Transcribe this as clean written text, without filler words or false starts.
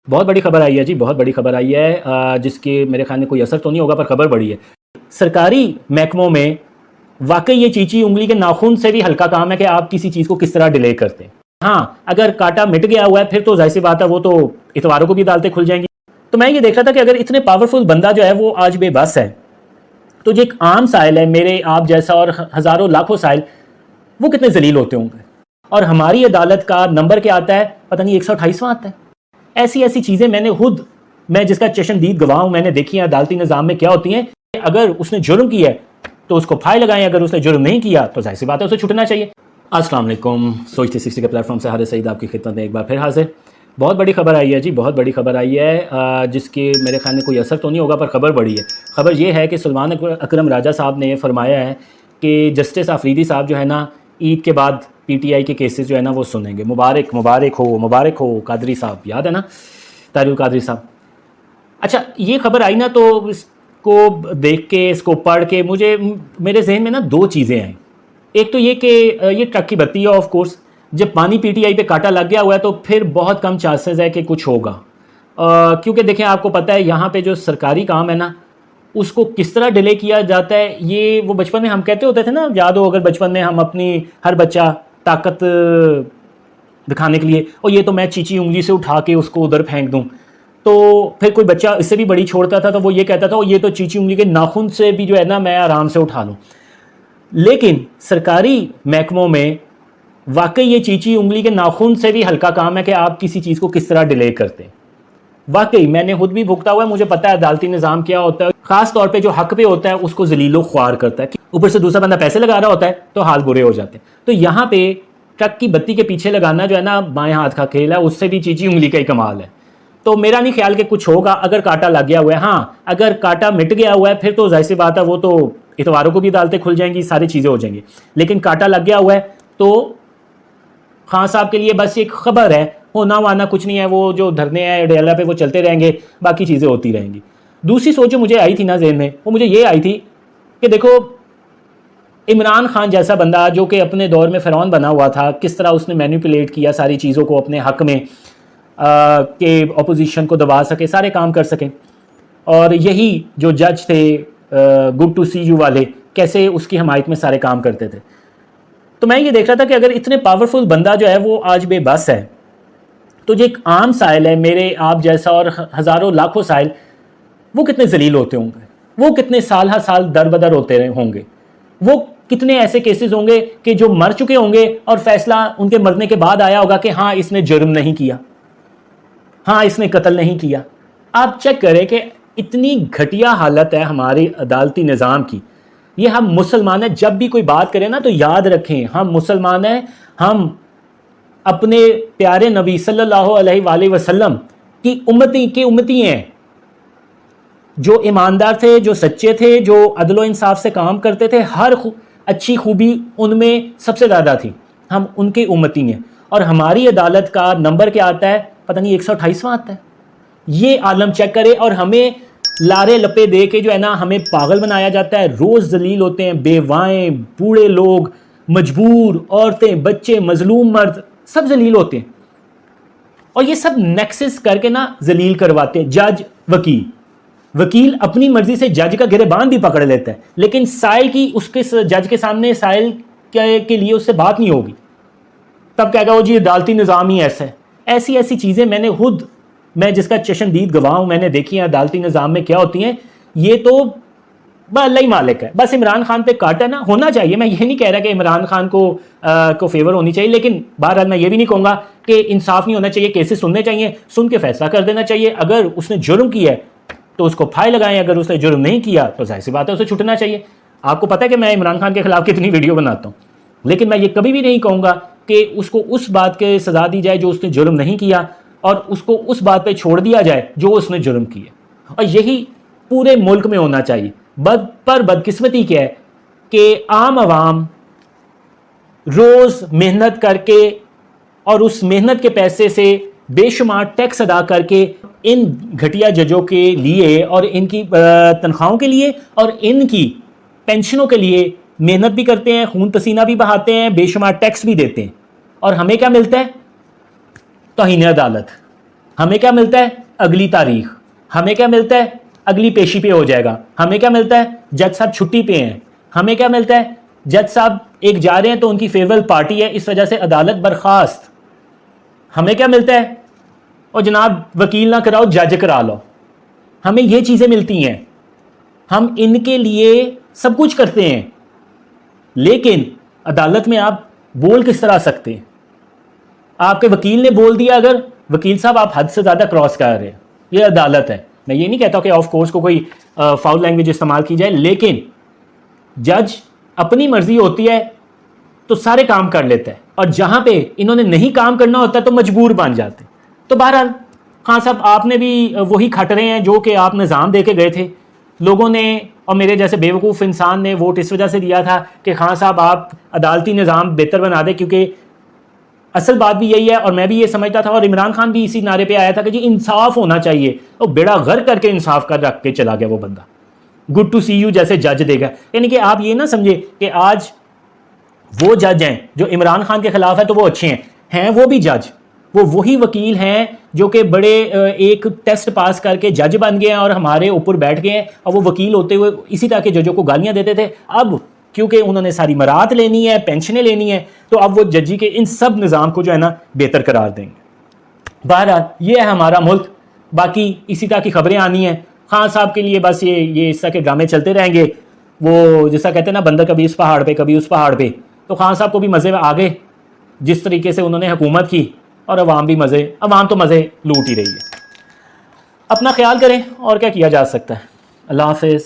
بہت بڑی خبر آئی ہے جی، بہت بڑی خبر آئی ہے جس کے میرے خیال میں کوئی اثر تو نہیں ہوگا، پر خبر بڑی ہے۔ سرکاری محکموں میں واقعی یہ چیچی انگلی کے ناخن سے بھی ہلکا کام ہے کہ آپ کسی چیز کو کس طرح ڈیلے کرتے ہیں۔ ہاں، اگر کاٹا مٹ گیا ہوا ہے پھر تو ظاہر سی بات ہے وہ تو اتواروں کو بھی عدالتیں کھل جائیں گی۔ تو میں یہ دیکھ رہا تھا کہ اگر اتنے پاورفل بندہ جو ہے وہ آج بے بس ہے، تو جو ایک عام سائل ہے میرے آپ جیسا اور ہزاروں لاکھوں سائل، وہ کتنے ذلیل ہوتے ہوں گے۔ اور ہماری عدالت کا نمبر کیا آتا ہے؟ پتہ نہیں 128واں آتا ہے۔ ایسی ایسی چیزیں میں جس کا چشمدید گواہ ہوں، میں نے دیکھی ہیں عدالتی نظام میں کیا ہوتی ہیں۔ اگر اس نے جرم کیا ہے تو اس کو پھائے لگائیں، اگر اس نے جرم نہیں کیا تو ظاہر سی بات ہے اسے چھٹنا چاہیے۔ السلام علیکم، سوچ 360 کے پلیٹ فارم سے حارث سعید آپ کی خدمت میں ایک بار پھر حاضر۔ بہت بڑی خبر آئی ہے جی، بہت بڑی خبر آئی ہے جس کے میرے خیال میں کوئی اثر تو نہیں ہوگا، پر خبر بڑی ہے۔ خبر یہ ہے کہ سلمان اکرم راجہ صاحب نے فرمایا ہے کہ جسٹس آفریدی صاحب جو ہے نا عید کے بعد پی ٹی آئی کے کیسز جو ہے نا وہ سنیں گے۔ مبارک ہو قادری صاحب، یاد ہے نا طاہر القادری صاحب۔ اچھا، یہ خبر آئی نا تو اس کو دیکھ کے، اس کو پڑھ کے میرے ذہن میں نا دو چیزیں آئیں۔ ایک تو یہ کہ یہ ٹرک کی بتی ہے، آف کورس جب پانی پی ٹی آئی پہ کاٹا لگ گیا ہوا ہے تو پھر بہت کم چانسز ہے کہ کچھ ہوگا، کیونکہ دیکھیں آپ کو پتہ ہے یہاں پہ جو سرکاری کام ہے نا اس کو کس طرح ڈیلے کیا جاتا ہے۔ یہ وہ بچپن میں ہم کہتے ہوتے تھے نا، یاد ہو اگر بچپن میں ہم اپنی ہر بچہ طاقت دکھانے کے لیے، اور یہ تو میں چیچی انگلی سے اٹھا کے اس کو ادھر پھینک دوں، تو پھر کوئی بچہ اس سے بھی بڑی چھوڑتا تھا تو وہ یہ کہتا تھا یہ تو چیچی انگلی کے ناخن سے بھی جو ہے نا میں آرام سے اٹھا لوں۔ لیکن سرکاری محکموں میں واقعی یہ چیچی انگلی کے ناخن سے بھی ہلکا کام ہے کہ آپ کسی چیز کو کس طرح ڈیلے کرتے ہیں۔ واقعی میں نے خود بھی بھگتا ہوا ہے، مجھے پتہ ہے عدالتی نظام کیا ہوتا ہے، خاص طور پہ جو حق پہ ہوتا ہے اس کو ذلیل و خوار کرتا ہے، اوپر سے دوسرا بندہ پیسے لگا رہا ہوتا ہے تو حال برے ہو جاتے ہیں۔ تو یہاں پہ ٹرک کی بتی کے پیچھے لگانا جو ہے نا بائیں ہاتھ کا کھیل ہے، اس سے بھی چیچی انگلی کا ہی کمال ہے۔ تو میرا نہیں خیال کہ کچھ ہوگا اگر کاٹا لگ گیا ہوا ہے۔ ہاں، اگر کاٹا مٹ گیا ہوا ہے پھر تو ظاہر سی بات ہے وہ تو اتواروں کو بھی عدالتیں کھل جائیں گی، ساری چیزیں ہو جائیں گی۔ لیکن کاٹا لگ گیا ہوا ہے تو خان صاحب کے لیے بس ایک خبر ہے، ہونا وانا کچھ نہیں ہے، وہ جو دھرنے ہیں ڈیلا پہ وہ چلتے رہیں گے، باقی چیزیں ہوتی رہیں گی۔ دوسری سوچ جو مجھے آئی تھی نا ذہن میں، وہ مجھے یہ آئی تھی کہ دیکھو عمران خان جیسا بندہ جو کہ اپنے دور میں فرعون بنا ہوا تھا، کس طرح اس نے مینیپولیٹ کیا ساری چیزوں کو اپنے حق میں کہ اپوزیشن کو دبا سکے، سارے کام کر سکیں، اور یہی جو جج تھے گڈ ٹو سی یو والے کیسے اس کی حمایت میں سارے کام کرتے تھے۔ تو میں یہ دیکھ رہا تھا کہ اگر اتنے پاورفل بندہ جو ہے وہ آج بے بس ہے، تو جو ایک عام سائل ہے میرے آپ جیسا اور ہزاروں لاکھوں سائل، وہ کتنے ذلیل ہوتے ہوں گے، وہ کتنے سال ہر سال در بدر ہوتے ہوں گے، وہ کتنے ایسے کیسز ہوں گے کہ جو مر چکے ہوں گے اور فیصلہ ان کے مرنے کے بعد آیا ہوگا کہ ہاں اس نے جرم نہیں کیا، ہاں اس نے قتل نہیں کیا۔ آپ چیک کریں کہ اتنی گھٹیا حالت ہے ہماری عدالتی نظام کی۔ یہ ہم مسلمان ہیں، جب بھی کوئی بات کریں نا تو یاد رکھیں ہم مسلمان ہیں، ہم اپنے پیارے نبی صلی اللہ علیہ وآلہ وسلم کی امتی ہیں، جو ایماندار تھے، جو سچے تھے، جو عدل و انصاف سے کام کرتے تھے، ہر اچھی خوبی ان میں سب سے زیادہ تھی، ہم ان کے امتی ہیں۔ اور ہماری عدالت کا نمبر کیا آتا ہے؟ پتہ نہیں 128واں آتا ہے۔ یہ عالم چیک کرے، اور ہمیں لارے لپے دے کے جو ہے نا ہمیں پاگل بنایا جاتا ہے، روز ذلیل ہوتے ہیں، بیوائیں، بوڑھے لوگ، مجبور عورتیں، بچے، مظلوم مرد، سب ذلیل ہوتے ہیں، اور یہ سب نیکسس کر کے نا ذلیل کرواتے ہیں۔ جج، وکیل اپنی مرضی سے جج کا گریبان بھی پکڑ لیتا ہے، لیکن سائل کی اس کے جج کے سامنے سائل کے لیے اس سے بات نہیں ہوگی، تب کہے گا وہ جی عدالتی نظام ہی ایسا ہے۔ ایسی ایسی چیزیں میں جس کا چشمدید گواہ ہوں، میں نے دیکھی ہیں عدالتی نظام میں کیا ہوتی ہیں۔ یہ تو اللہ ہی مالک ہے۔ بس عمران خان پہ کاٹا نا ہونا چاہیے، میں یہ نہیں کہہ رہا کہ عمران خان کو فیور ہونی چاہیے، لیکن بہرحال میں یہ بھی نہیں کہوں گا کہ انصاف نہیں ہونا چاہیے، کیسز سننے چاہیے، سن کے فیصلہ کر دینا چاہیے۔ اگر اس نے جرم کیا ہے تو اس کو پھائے لگائیں، اگر اس نے جرم نہیں کیا تو ظاہر سی بات ہے اسے چھٹنا چاہیے۔ آپ کو پتہ ہے کہ میں عمران خان کے خلاف کتنی ویڈیو بناتا ہوں، لیکن میں یہ کبھی بھی نہیں کہوں گا کہ اس کو اس بات کے سزا دی جائے جو اس نے جرم نہیں کیا، اور اس کو اس بات پہ چھوڑ دیا جائے جو اس نے جرم کیا، اور یہی پورے ملک میں ہونا چاہیے۔ بدقسمتی کیا ہے کہ عام عوام روز محنت کر کے اور اس محنت کے پیسے سے بے شمار ٹیکس ادا کر کے ان گھٹیا ججوں کے لیے اور ان کی تنخواہوں کے لیے اور ان کی پینشنوں کے لیے محنت بھی کرتے ہیں، خون پسینہ بھی بہاتے ہیں، بے شمار ٹیکس بھی دیتے ہیں، اور ہمیں کیا ملتا ہے؟ توہین عدالت۔ ہمیں کیا ملتا ہے؟ اگلی تاریخ. ہمیں کیا ملتا ہے؟ اگلی پیشی پہ ہو جائے گا. ہمیں کیا ملتا ہے؟ جج صاحب چھٹی پہ ہیں. ہمیں کیا ملتا ہے؟ جج صاحب ایک جا رہے ہیں تو ان کی فیوریبل پارٹی ہے، اس وجہ سے عدالت برخاست. ہمیں کیا ملتا ہے؟ اور جناب وکیل نہ کراؤ، جج کرا لو. ہمیں یہ چیزیں ملتی ہیں. ہم ان کے لیے سب کچھ کرتے ہیں، لیکن عدالت میں آپ بول کس طرح سکتے ہیں؟ آپ کے وکیل نے بول دیا، اگر وکیل صاحب آپ حد سے زیادہ کراس کر رہے ہیں. یہ عدالت ہے. میں یہ نہیں کہتا کہ آف کورس کو کوئی فاؤل لینگویج استعمال کی جائے، لیکن جج اپنی مرضی ہوتی ہے تو سارے کام کر لیتا ہے، اور جہاں پہ انہوں نے نہیں کام کرنا ہوتا تو مجبور بن جاتے. تو بہرحال خان صاحب آپ نے بھی وہی کھٹ رہے ہیں جو کہ آپ نظام دے کے گئے تھے. لوگوں نے اور میرے جیسے بیوقوف انسان نے ووٹ اس وجہ سے دیا تھا کہ خان صاحب آپ عدالتی نظام بہتر بنا دیں، کیونکہ اصل بات بھی یہی ہے. اور میں بھی یہ سمجھتا تھا، اور عمران خان بھی اسی نعرے پہ آیا تھا کہ جی انصاف ہونا چاہیے. اور بیڑا غر کر کے انصاف کر رکھ کے چلا گیا وہ بندہ. گڈ ٹو سی یو جیسے جج دے گا. یعنی کہ آپ یہ نہ سمجھے کہ آج وہ جج ہیں جو عمران خان کے خلاف ہے تو وہ اچھے ہیں وہ بھی جج، وہ وہی وکیل ہیں جو کہ بڑے ایک ٹیسٹ پاس کر کے جج بن گئے ہیں اور ہمارے اوپر بیٹھ گئے ہیں. اور وہ وکیل ہوتے ہوئے اسی طرح کے ججوں کو گالیاں دیتے تھے. اب کیونکہ انہوں نے ساری مراد لینی ہے، پینشنیں لینی ہیں، تو اب وہ ججی کے ان سب نظام کو جو ہے نا بہتر قرار دیں گے. بہرحال یہ ہے ہمارا ملک. باقی اسی طرح کی خبریں آنی ہیں. خان صاحب کے لیے بس یہ اس طرح کے ڈرامے چلتے رہیں گے. وہ جیسا کہتے ہیں نا بندہ کبھی اس پہاڑ پہ کبھی اس پہاڑ پہ. تو خان صاحب کو بھی مزے میں آ گئے جس طریقے سے انہوں نے حکومت کی، اور عوام بھی عوام تو مزے لوٹ ہی رہی ہے. اپنا خیال کریں، اور کیا کیا جا سکتا ہے. اللہ حافظ.